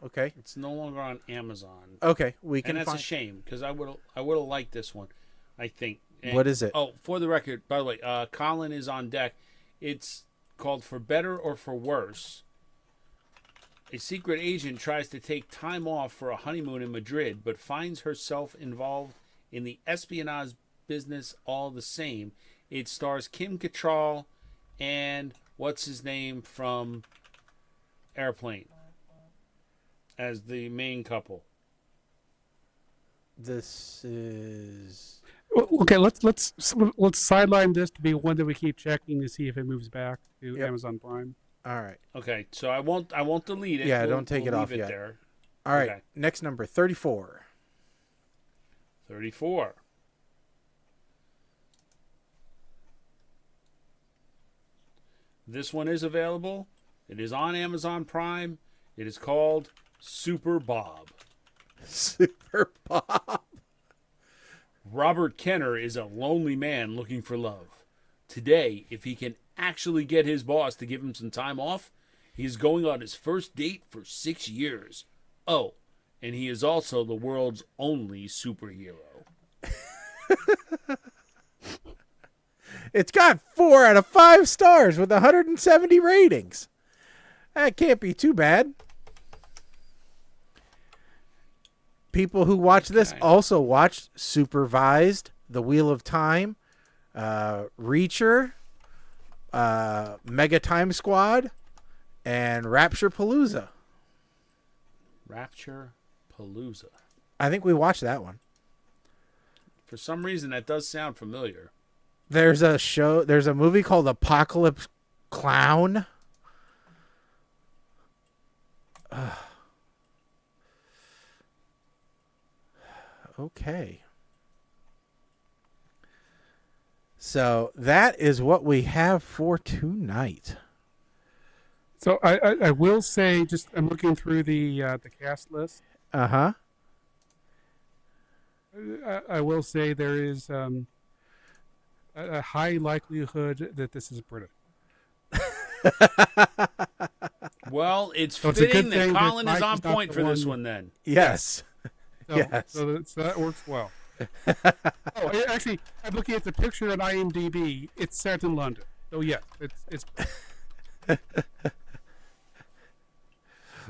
Okay. It's no longer on Amazon. Okay, we can And that's find. a shame because I would have liked this one, I think. And- What is it? Oh, for the record, by the way, Colin is on deck. It's called For Better or For Worse. A secret agent tries to take time off for a honeymoon in Madrid, but finds herself involved in the espionage business all the same. It stars Kim Cattrall and what's his name from Airplane as the main couple. This is. Okay, let's sideline this to be one that we keep checking to see if it moves back to Yep. Amazon Prime. All right. Okay, so I won't delete it. Yeah, don't take it leave off yet. There. All right. Okay. Next number 34. 34. This one is available. It is on Amazon Prime. It is called Super Bob. Super Bob. Robert Kenner is a lonely man looking for love. Today, if he can actually get his boss to give him some time off, he is going on his first date for 6 years. Oh, and he is also the world's only superhero. It's got 4 out of 5 stars with 170 ratings. That can't be too bad. People who watch this Okay. also watched Supervised, The Wheel of Time, Reacher, Mega Time Squad, and Rapture Palooza. Rapture Palooza. I think we watched that one. For some reason, that does sound familiar. There's a movie called Apocalypse Clown. Okay. So that is what we have for tonight. So I will say, just I'm looking through the cast list. Uh-huh. I will say there is a high likelihood that this is British. Well, it's So it's a fitting good that thing that Colin is Mike on is not point the for this one- one then. Yes. So, Yes. so that works well. Actually, I'm looking at the picture on IMDb. It's set in London. So yes, it's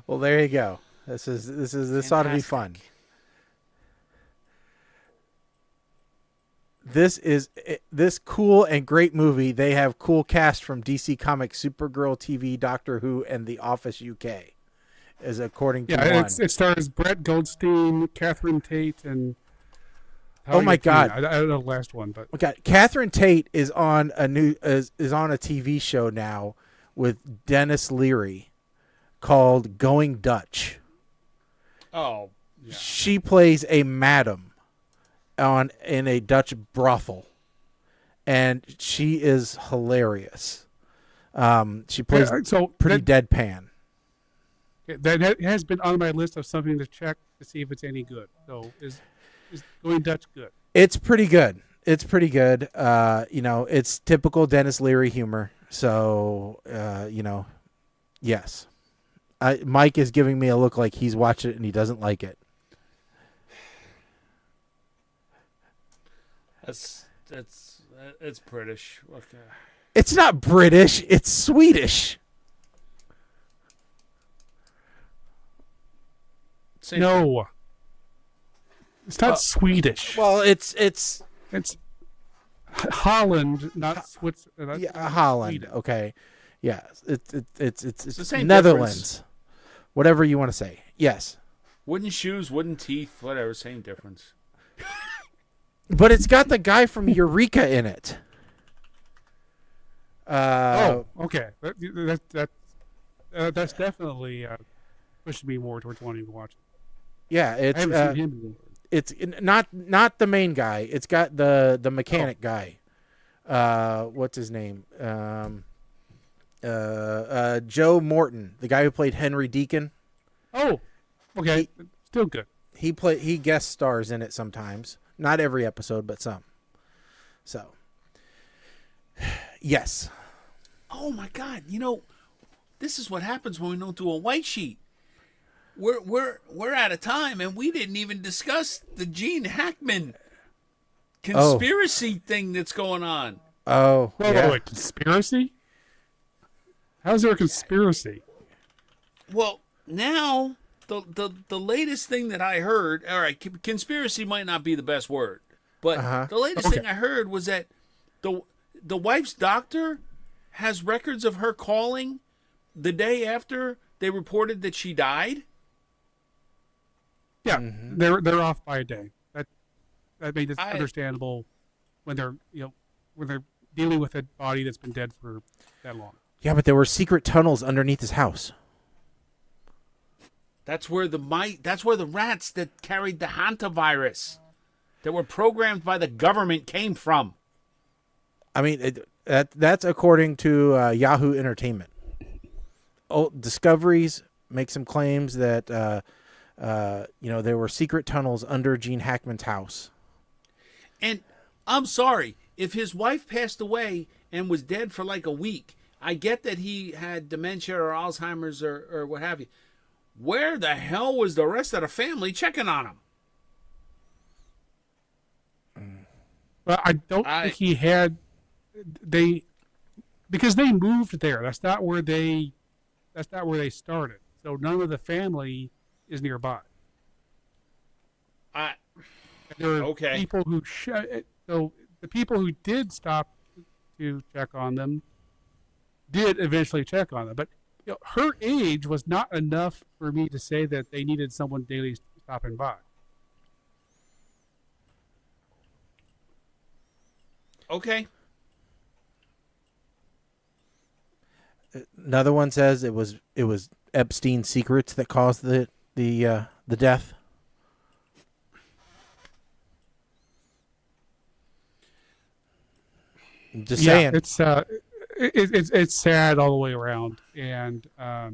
Well, there you go. This ought to be Fantastic. fun. This cool and great movie. They have cool cast from DC Comics, Supergirl TV, Doctor Who, and The Office UK. Is according to one. it stars Brett Goldstein, Catherine Tate, and Oh my God. I don't know the last one, but Okay, Catherine Tate is on a TV show now with Dennis Leary called Going Dutch. Oh, yeah. She plays a madam in a Dutch brothel, and she is hilarious. She plays so pretty deadpan. that has been on my list of something to check to see if it's any good. So is Going Dutch good? It's pretty good. It's typical Dennis Leary humor. So, yes. Mike is giving me a look like he's watched it and he doesn't like it. It's British. Okay. It's not British. It's Swedish. Same thing. No, it's not Swedish. Well, it's It's Holland, not Switzerland. yeah, Holland. Sweden. Okay. Yeah. It's the same Netherlands. Whatever you want to say. Yes. Wooden shoes, wooden teeth, whatever, same difference. But it's got the guy from Eureka in it. Okay. That's definitely pushing me more towards wanting to watch it. Yeah, I haven't seen him before. it's not the main guy. It's got the mechanic guy. What's his name? Joe Morton, the guy who played Henry Deacon. Oh, okay. Still good. He guest stars in it sometimes. Not every episode, but some. So, yes. Oh my God! This is what happens when we don't do a white sheet. We're out of time, and we didn't even discuss the Gene Hackman conspiracy thing that's going on. Oh, Wait, conspiracy? How's there a conspiracy? Well, now the latest thing that I heard. All right, conspiracy might not be the best word, but the latest thing I heard was that the wife's doctor has records of her calling the day after they reported that she died. Yeah, they're off by a day. That made it understandable when they're dealing with a body that's been dead for that long. Yeah, but there were secret tunnels underneath his house. That's where the rats that carried the hantavirus that were programmed by the government came from. I mean, that's according to Yahoo Entertainment. Discoveries make some claims that there were secret tunnels under Gene Hackman's house. And I'm sorry, if his wife passed away and was dead for like a week, I get that he had dementia or Alzheimer's or what have you. Where the hell was the rest of the family checking on him? Well, I don't think he had. Because they moved there. That's not where they started. So none of the family is nearby. There are people who so the people who did stop to check on them did eventually check on them, but her age was not enough for me to say that they needed someone daily stopping by. Okay. Another one says it was Epstein's secrets that caused the death. Just saying. It's sad all the way around, and I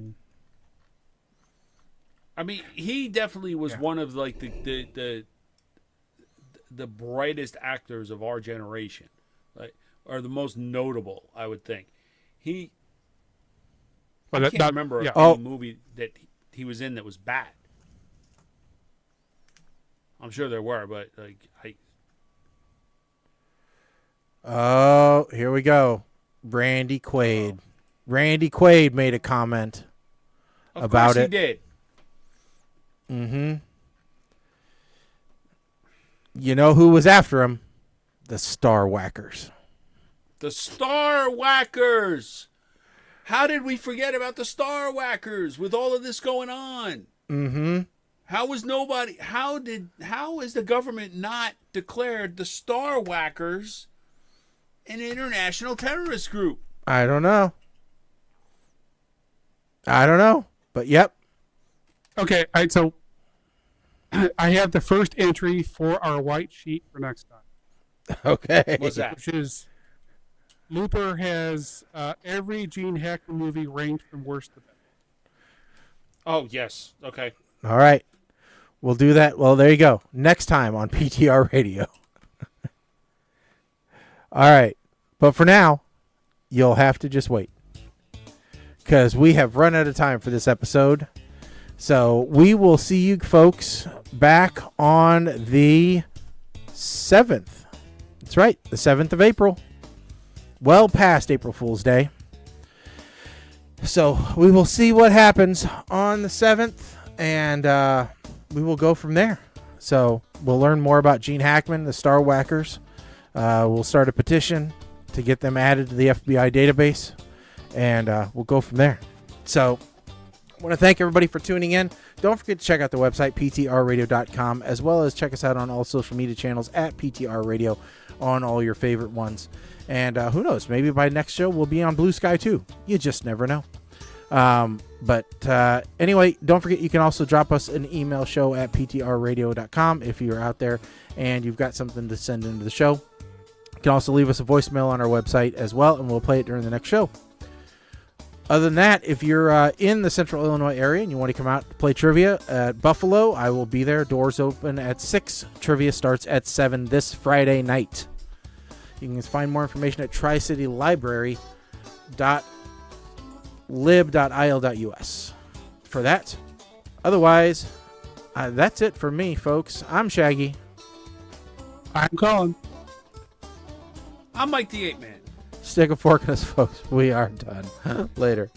mean, he definitely was one of like the brightest actors of our generation, like, or the most notable, I would think. I can't remember a movie that he was in that was bad. I'm sure there were, but Oh, here we go. Randy Quaid. Randy Quaid made a comment about it. Of course he did. Mm-hmm. You know who was after him? The Star Whackers. The Star Whackers! How did we forget about the Star Whackers with all of this going on? Mm-hmm. How is the government not declared the Star Whackers an international terrorist group? I don't know. But yep. Okay, so I have the first entry for our white sheet for next time. Okay. What's that? Which is Looper has every Gene Hackman movie ranked from worst to best. Oh, yes. Okay. All right. We'll do that. Well, there you go. Next time on PTR Radio. All right. But for now, you'll have to just wait, because we have run out of time for this episode. So we will see you folks back on the 7th. That's right. The 7th of April. Well past April Fool's Day. So we will see what happens on the 7th, and we will go from there. So we'll learn more about Gene Hackman, the Star Whackers. We'll start a petition to get them added to the FBI database, and we'll go from there. So I want to thank everybody for tuning in. Don't forget to check out the website, ptrradio.com, as well as check us out on all social media channels at PTR Radio on all your favorite ones. And who knows, maybe by next show we'll be on Blue Sky too. You just never know. But anyway, don't forget you can also drop us an email, show at ptrradio.com, if you're out there and you've got something to send into the show. You can also leave us a voicemail on our website as well, and we'll play it during the next show. Other than that, if you're in the Central Illinois area and you want to come out to play trivia at Buffalo, I will be there. Doors open at 6. Trivia starts at 7 this Friday night. You can find more information at tricitylibrary.lib.il.us for that. Otherwise, that's it for me, folks. I'm Shaggy. I'm Colin. I'm Mike the 8 Man. Stick a fork in us, folks. We are done. Later.